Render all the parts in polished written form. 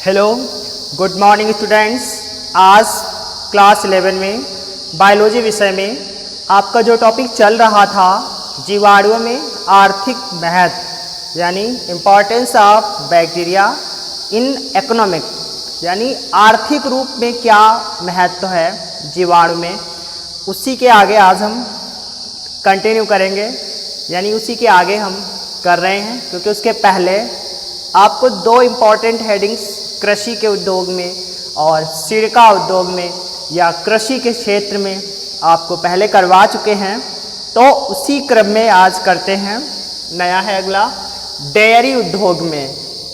Hello, good morning students. आज class 11 में biology विषय में आपका जो टॉपिक चल रहा था जीवाणुओं में आर्थिक महत्व यानी importance of bacteria in economic यानी आर्थिक रूप में क्या महत्व है जीवाणु में, उसी के आगे आज हम कंटिन्यू करेंगे। यानी उसी के आगे हम कर रहे हैं क्योंकि उसके पहले आपको दो इम्पॉर्टेंट हेडिंग्स कृषि के उद्योग में और सिरका उद्योग में या कृषि के क्षेत्र में आपको पहले करवा चुके हैं, तो उसी क्रम में आज करते हैं। नया है अगला डेयरी उद्योग में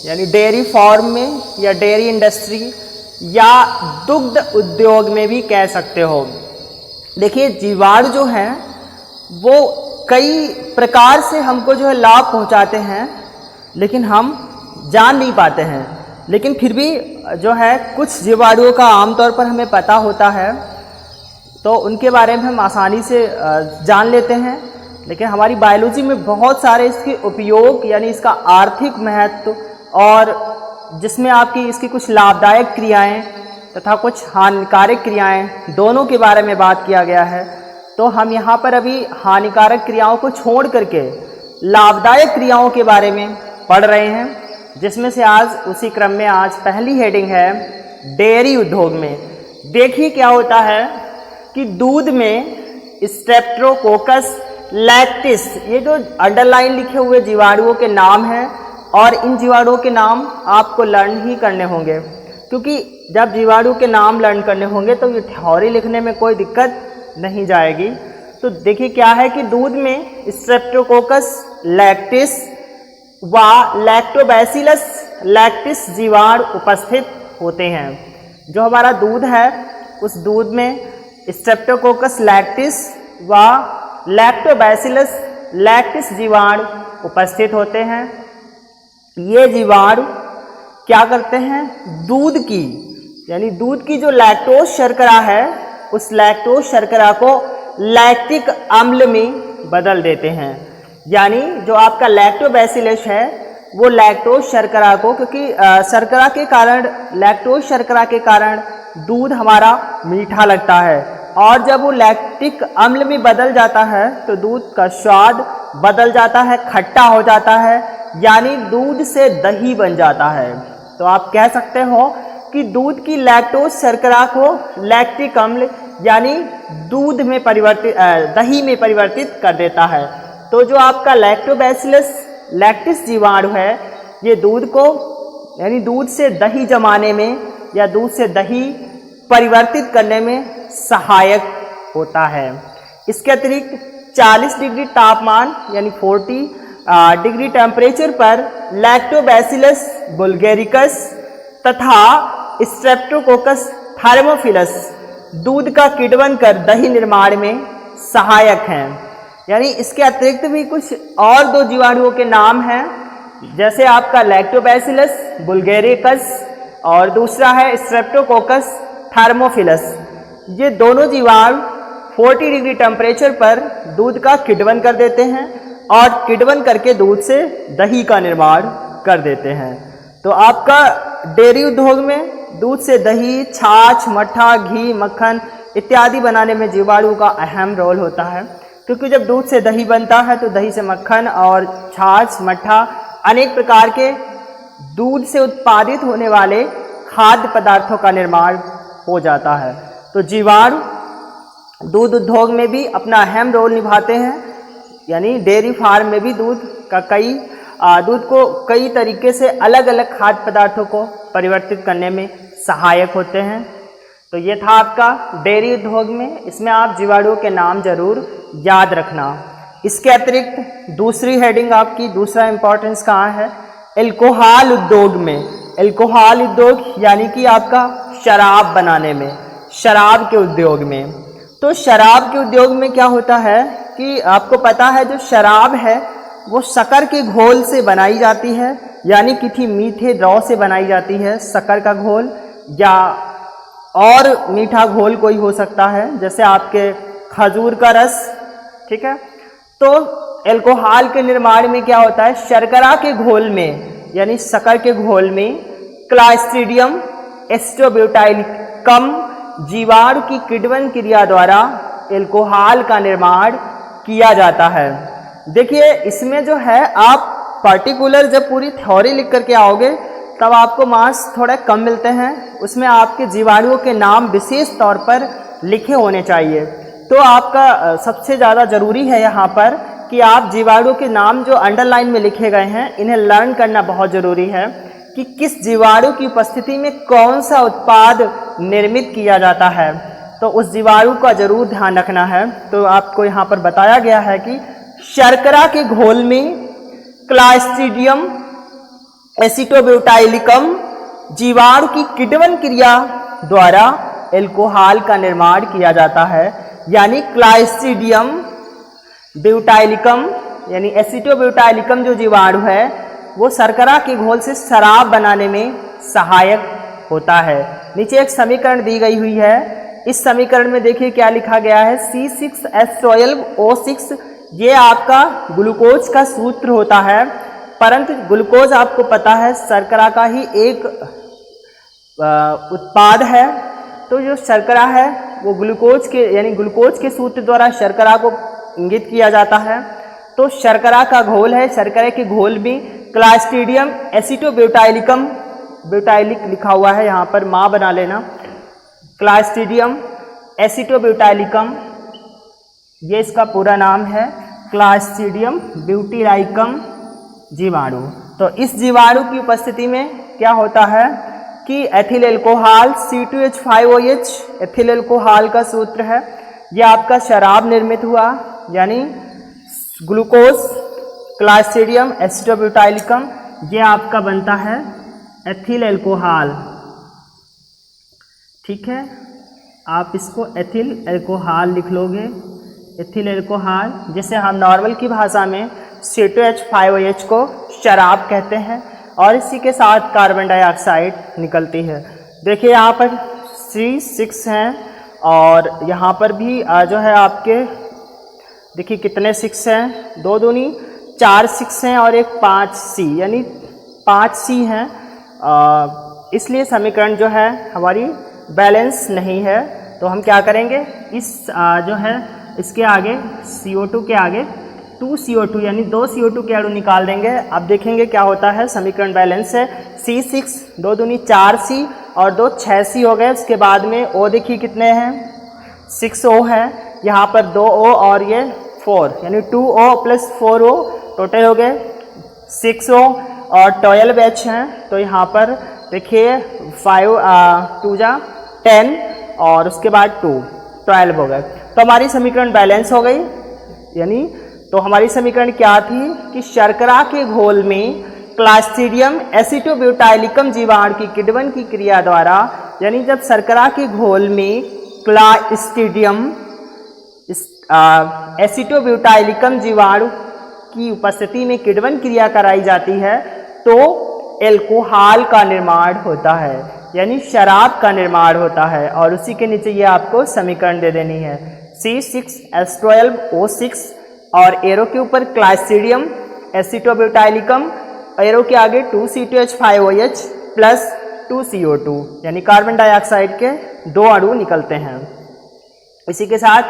यानी डेयरी फार्म में या डेयरी इंडस्ट्री या दुग्ध उद्योग में भी कह सकते हो। देखिए, जीवाणु जो है वो कई प्रकार से हमको जो है लाभ पहुंचाते हैं, लेकिन हम जान नहीं पाते हैं। लेकिन फिर भी जो है कुछ जीवाणुओं का आमतौर पर हमें पता होता है, तो उनके बारे में हम आसानी से जान लेते हैं। लेकिन हमारी बायोलॉजी में बहुत सारे इसके उपयोग यानी इसका आर्थिक महत्व और जिसमें आपकी इसकी कुछ लाभदायक क्रियाएं तथा कुछ हानिकारक क्रियाएं दोनों के बारे में बात किया गया है। तो हम यहाँ पर अभी हानिकारक क्रियाओं को छोड़ करके लाभदायक क्रियाओं के बारे में पढ़ रहे हैं, जिसमें से आज उसी क्रम में आज पहली हेडिंग है डेयरी उद्योग में। देखिए क्या होता है कि दूध में स्ट्रेप्टोकोकस लैक्टिस, ये जो अंडरलाइन लिखे हुए जीवाणुओं के नाम हैं और इन जीवाणुओं के नाम आपको लर्न ही करने होंगे, क्योंकि जब जीवाणु के नाम लर्न करने होंगे तो ये थ्योरी लिखने में कोई दिक्कत नहीं जाएगी। तो देखिए क्या है कि दूध में स्ट्रेप्टोकोकस लैक्टिस व लैक्टोबैसिलस लैक्टिस जीवाणु उपस्थित होते हैं। जो हमारा दूध है उस दूध में स्ट्रेप्टोकोकस लैक्टिस व लैक्टोबैसिलस लैक्टिस जीवाणु उपस्थित होते हैं। ये जीवाणु क्या करते हैं, दूध की यानी दूध की जो लैक्टोज शर्करा है उस लैक्टोज शर्करा को लैक्टिक अम्ल में बदल देते हैं। यानी जो आपका लैक्टोबैसिलस है वो लैक्टोज शर्करा को, क्योंकि शर्करा के कारण लैक्टोज शर्करा के कारण दूध हमारा मीठा लगता है, और जब वो लैक्टिक अम्ल में बदल जाता है तो दूध का स्वाद बदल जाता है, खट्टा हो जाता है, यानी दूध से दही बन जाता है। तो आप कह सकते हो कि दूध की लैक्टोज शर्करा को लैक्टिक अम्ल यानी दूध में परिवर्तित दही में परिवर्तित कर देता है। तो जो आपका लैक्टोबैसिलस लैक्टिस जीवाणु है ये दूध को यानी दूध से दही जमाने में या दूध से दही परिवर्तित करने में सहायक होता है। इसके अतिरिक्त 40 डिग्री तापमान यानी 40 डिग्री टेम्परेचर पर लैक्टोबैसिलस बुल्गेरिकस तथा स्ट्रेप्टोकोकस थर्मोफिलस दूध का किण्वन कर दही निर्माण में सहायक हैं। यानी इसके अतिरिक्त भी कुछ और दो जीवाणुओं के नाम हैं, जैसे आपका लैक्टोबैसिलस बुल्गेरिकस और दूसरा है स्ट्रेप्टोकोकस थर्मोफिलस। ये दोनों जीवाणु 40 डिग्री टेम्परेचर पर दूध का किण्वन कर देते हैं और किण्वन करके दूध से दही का निर्माण कर देते हैं। तो आपका डेयरी उद्योग में दूध से दही, छाछ, मट्ठा, घी, मक्खन इत्यादि बनाने में जीवाणु का अहम रोल होता है, क्योंकि जब दूध से दही बनता है तो दही से मक्खन और छाछ, मट्ठा अनेक प्रकार के दूध से उत्पादित होने वाले खाद्य पदार्थों का निर्माण हो जाता है। तो जीवाणु दूध उद्योग में भी अपना अहम रोल निभाते हैं, यानी डेयरी फार्म में भी दूध को कई तरीके से अलग अलग खाद्य पदार्थों को परिवर्तित करने में सहायक होते हैं। तो ये था आपका डेयरी उद्योग में, इसमें आप जीवाणुओं के नाम जरूर याद रखना। इसके अतिरिक्त दूसरी हेडिंग आपकी दूसरा इंपॉर्टेंस कहाँ है, अल्कोहल उद्योग में। अल्कोहल उद्योग यानी कि आपका शराब बनाने में, शराब के उद्योग में। तो शराब के उद्योग में क्या होता है कि आपको पता है जो शराब है वो शक्कर के घोल से बनाई जाती है, यानी किसी मीठे द्रव से बनाई जाती है। शक्कर का घोल या और मीठा घोल कोई हो सकता है, जैसे आपके खजूर का रस, ठीक है। तो अल्कोहल के निर्माण में क्या होता है, शर्करा के घोल में यानी शक्कर के घोल में क्लास्ट्रीडियम एसिटोब्यूटाइलिकम जीवाणु की किण्वन क्रिया द्वारा एल्कोहल का निर्माण किया जाता है। देखिए इसमें जो है आप पर्टिकुलर जब पूरी थ्योरी लिख करके आओगे तब आपको मार्क्स थोड़े कम मिलते हैं, उसमें आपके जीवाणुओं के नाम विशेष तौर पर लिखे होने चाहिए। तो आपका सबसे ज़्यादा ज़रूरी है यहाँ पर कि आप जीवाणुओं के नाम जो अंडरलाइन में लिखे गए हैं इन्हें लर्न करना बहुत ज़रूरी है कि किस जीवाणु की उपस्थिति में कौन सा उत्पाद निर्मित किया जाता है, तो उस जीवाणु का जरूर ध्यान रखना है। तो आपको यहाँ पर बताया गया है कि शर्करा के घोल में क्लास्ट्रीडियम एसिटोब्यूटाइलिकम जीवाणु की किण्वन क्रिया द्वारा एल्कोहल का निर्माण किया जाता है। यानी क्लास्ट्रीडियम ब्यूटाइलिकम यानी एसिटोब्यूटाइलिकम जो जीवाणु है वो शर्करा के घोल से शराब बनाने में सहायक होता है। नीचे एक समीकरण दी गई हुई है, इस समीकरण में देखिए क्या लिखा गया है, C6H12O6 ये आपका ग्लूकोज का सूत्र होता है, परंतु ग्लूकोज आपको पता है शर्करा का ही एक उत्पाद है। तो जो शर्करा है वो ग्लूकोज के यानी ग्लूकोज के सूत्र द्वारा शर्करा को इंगित किया जाता है। तो शर्करा का घोल है, शर्करा के घोल में क्लास्ट्रीडियम एसिटोब्यूटाइलिकम, ब्यूटाइलिक लिखा हुआ है यहाँ पर, माँ बना लेना, क्लास्ट्रीडियम एसिटोब्यूटाइलिकम ये इसका पूरा नाम है, क्लास्ट्रीडियम ब्यूटाइलिकम जीवाणु। तो इस जीवाणु की उपस्थिति में क्या होता है कि ethyl alcohol C2H5OH ethyl alcohol का सूत्र है, यह आपका शराब निर्मित हुआ, यानी ग्लूकोज क्लास्ट्रीडियम एसिटोब्यूटाइलिकम ये आपका बनता है एथिल एल्कोहल। ठीक है, आप इसको एथिल एल्कोहल लिख लोगे, एथिल एल्कोहल, जिसे हम नॉर्मल की भाषा में C2H5OH को शराब कहते हैं, और इसी के साथ कार्बन डाइऑक्साइड निकलती है। देखिए यहाँ पर C6 हैं और यहाँ पर भी जो है आपके देखिए कितने 6 हैं, 2 दूनी 4 6 हैं और एक 5C यानी 5C हैं, इसलिए समीकरण जो है हमारी बैलेंस नहीं है। तो हम क्या करेंगे, इस जो है इसके आगे CO2 के आगे 2CO2 यानी 2 CO2 के अणु निकाल देंगे। अब देखेंगे क्या होता है, समीकरण बैलेंस है, C6 2 दूनी 4C और 2 6C हो गए। उसके बाद में O देखिए कितने हैं, 6O है, यहाँ पर 2O और ये 4 यानी 2O + 4O टोटल हो गए 6O और 12H हैं। तो यहाँ पर देखिए 5 2 जा 10 और उसके बाद 2 12 हो गए। तो हमारी समीकरण बैलेंस हो गई, यानी तो हमारी समीकरण क्या थी कि शर्करा के घोल में क्लास्ट्रीडियम एसिटोब्यूटाइलिकम जीवाणु की किण्वन की क्रिया द्वारा, यानी जब शर्करा के घोल में क्लास्ट्रीडियम एसिटोब्यूटाइलिकम जीवाणु की उपस्थिति में किण्वन क्रिया कराई जाती है तो एल्कोहल का निर्माण होता है, यानी शराब का निर्माण होता है। और उसी के नीचे ये आपको समीकरण दे देनी है, C6H12O6 और एरो के ऊपर क्लास्ट्रीडियम एसिटोब्यूटाइलिकम, एरो के आगे 2C2H5OH प्लस 2CO2 यानी कार्बन डाइऑक्साइड के 2 अणु निकलते हैं। इसी के साथ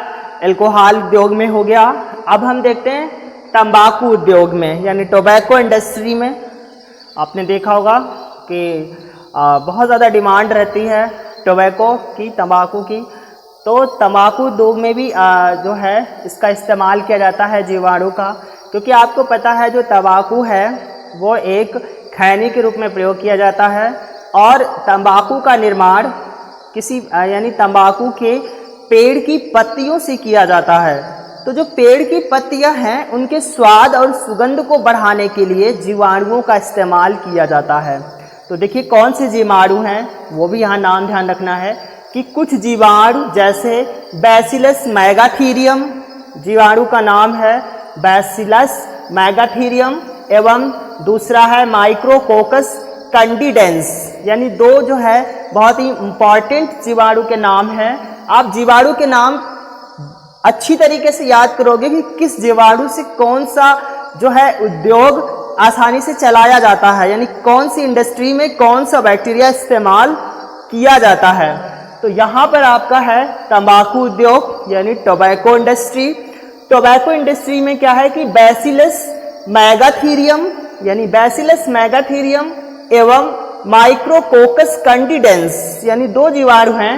एल्कोहल उद्योग में हो गया। अब हम देखते हैं तंबाकू उद्योग में, यानी टोबैको इंडस्ट्री में। आपने देखा होगा कि बहुत ज़्यादा डिमांड रहती है टोबैको की, तंबाकू की। तो तंबाकू उद्योग में भी जो है इसका इस्तेमाल किया जाता है जीवाणु का, क्योंकि आपको पता है जो तंबाकू है वो एक खैनी के रूप में प्रयोग किया जाता है और तंबाकू का निर्माण किसी यानी तंबाकू के पेड़ की पत्तियों से किया जाता है। तो जो पेड़ की पत्तियां हैं उनके स्वाद और सुगंध को बढ़ाने के लिए जीवाणुओं का इस्तेमाल किया जाता है। तो देखिए कौन से जीवाणु हैं वो भी यहाँ नाम ध्यान रखना है कि कुछ जीवाणु जैसे बैसिलस मेगाथीरियम जीवाणु का नाम है बैसिलस मेगाथीरियम, एवं दूसरा है माइक्रोकोकस कैंडिडेंस, यानी 2 जो है बहुत ही इंपॉर्टेंट जीवाणु के नाम हैं। आप जीवाणु के नाम अच्छी तरीके से याद करोगे कि किस जीवाणु से कौन सा जो है उद्योग आसानी से चलाया जाता है, यानी कौन सी इंडस्ट्री में कौन सा बैक्टीरिया इस्तेमाल किया जाता है। तो यहाँ पर आपका है तंबाकू उद्योग यानी टोबैको इंडस्ट्री। टोबैको इंडस्ट्री में क्या है कि बैसिलस मेगाथीरियम यानी बैसिलस मेगाथीरियम एवं माइक्रोकोकस कैंडिडेंस यानी दो जीवाणु हैं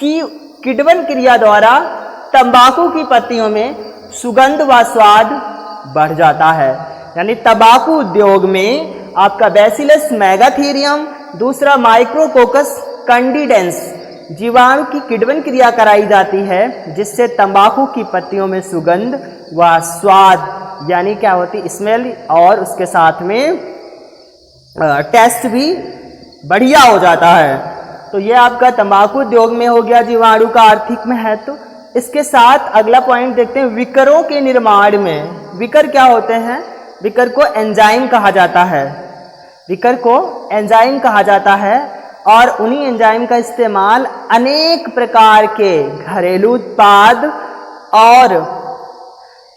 कि किण्वन क्रिया द्वारा तंबाकू की पत्तियों में सुगंध व स्वाद बढ़ जाता है। यानी तंबाकू उद्योग में आपका बैसिलस मेगाथीरियम, दूसरा माइक्रोकोकस कैंडिडेंस जीवाणु की किण्वन क्रिया कराई जाती है, जिससे तंबाकू की पत्तियों में सुगंध व स्वाद यानी क्या होती स्मेल और उसके साथ में टेस्ट भी बढ़िया हो जाता है। तो ये आपका तंबाकू उद्योग में हो गया जीवाणु का आर्थिक महत्व। इसके साथ अगला पॉइंट देखते हैं विकरों के निर्माण में। विकर क्या होते हैं? विकर को एंजाइम कहा जाता है। विकर को एंजाइम कहा जाता है और उन्हीं एंजाइम का इस्तेमाल अनेक प्रकार के घरेलू उत्पाद और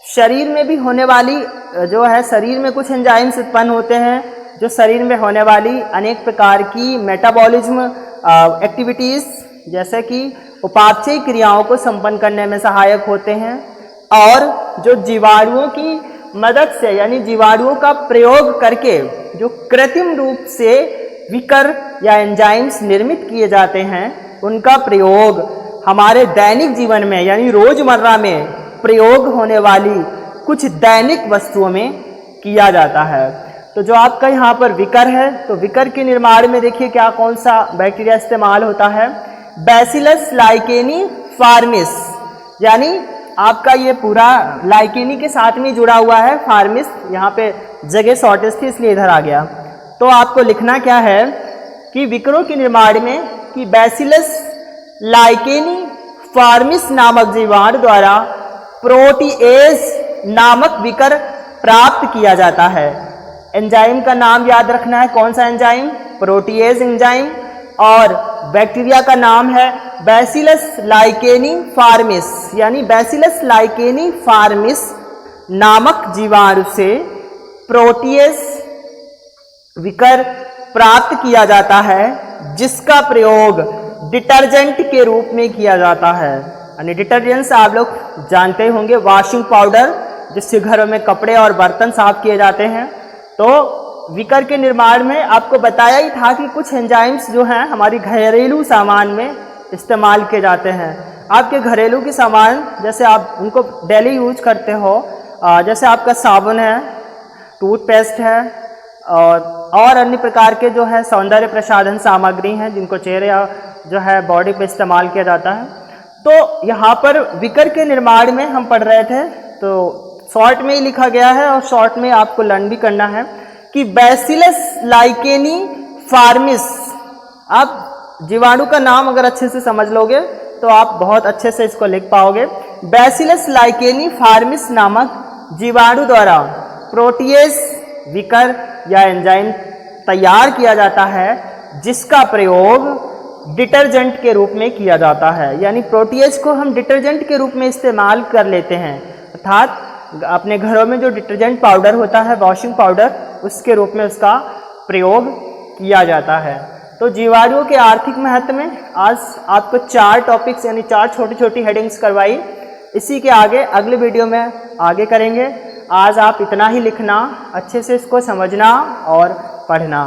शरीर में भी होने वाली जो है, शरीर में कुछ एंजाइम्स उत्पन्न होते हैं जो शरीर में होने वाली अनेक प्रकार की मेटाबॉलिज्म एक्टिविटीज़ जैसे कि उपापचय क्रियाओं को संपन्न करने में सहायक होते हैं, और जो जीवाणुओं की मदद से यानी जीवाणुओं का प्रयोग करके जो कृत्रिम रूप से विकर या एंजाइम्स निर्मित किए जाते हैं, उनका प्रयोग हमारे दैनिक जीवन में यानी रोजमर्रा में प्रयोग होने वाली कुछ दैनिक वस्तुओं में किया जाता है। तो जो आपका यहाँ पर विकर है, तो विकर के निर्माण में देखिए क्या कौन सा बैक्टीरिया इस्तेमाल होता है? बैसिलस लाइकेनी फार्मिस, यानी आपका ये पूरा लाइकेनी के साथ में जुड़ा हुआ है फार्मिस, यहाँ पे जगह शॉर्टेज थी इसलिए इधर आ गया। तो आपको लिखना क्या है कि विकरों के निर्माण में कि बैसिलस लाइकेनी फार्मिस नामक जीवाणु द्वारा प्रोटीएज नामक विकर प्राप्त किया जाता है। एंजाइम का नाम याद रखना है, कौन सा एंजाइम? प्रोटीएज एंजाइम, और बैक्टीरिया का नाम है बैसिलस लाइकेनी फार्मिस, यानी बैसिलस लाइकेनी फार्मिस नामक जीवाणु से प्रोटीएज विकर प्राप्त किया जाता है, जिसका प्रयोग डिटर्जेंट के रूप में किया जाता है। यानी डिटर्जेंट्स आप लोग जानते होंगे, वॉशिंग पाउडर जिससे घरों में कपड़े और बर्तन साफ किए जाते हैं। तो विकर के निर्माण में आपको बताया ही था कि कुछ एंजाइम्स जो हैं हमारी घरेलू सामान में इस्तेमाल किए जाते हैं। आपके घरेलू के सामान जैसे आप उनको डेली यूज करते हो, जैसे आपका साबुन है, टूथपेस्ट है और अन्य प्रकार के जो है सौंदर्य प्रसाधन सामग्री हैं जिनको चेहरे या जो है बॉडी पे इस्तेमाल किया जाता है। तो यहाँ पर विकर के निर्माण में हम पढ़ रहे थे, तो शॉर्ट में ही लिखा गया है और शॉर्ट में आपको लर्न भी करना है कि बैसिलस लाइकेनी फार्मिस। आप जीवाणु का नाम अगर अच्छे से समझ लोगे तो आप बहुत अच्छे से इसको लिख पाओगे। बैसिलस लाइकेनी फार्मिस नामक जीवाणु द्वारा प्रोटीएज विकर या एंजाइम तैयार किया जाता है, जिसका प्रयोग डिटर्जेंट के रूप में किया जाता है। यानी प्रोटीएज को हम डिटर्जेंट के रूप में इस्तेमाल कर लेते हैं, अर्थात अपने घरों में जो डिटर्जेंट पाउडर होता है, वॉशिंग पाउडर, उसके रूप में उसका प्रयोग किया जाता है। तो जीवाणुओं के आर्थिक महत्व में आज आपको 4 टॉपिक्स यानी 4 छोटी छोटी हेडिंग्स करवाई। इसी के आगे अगले वीडियो में आगे करेंगे। आज आप इतना ही लिखना, अच्छे से इसको समझना और पढ़ना।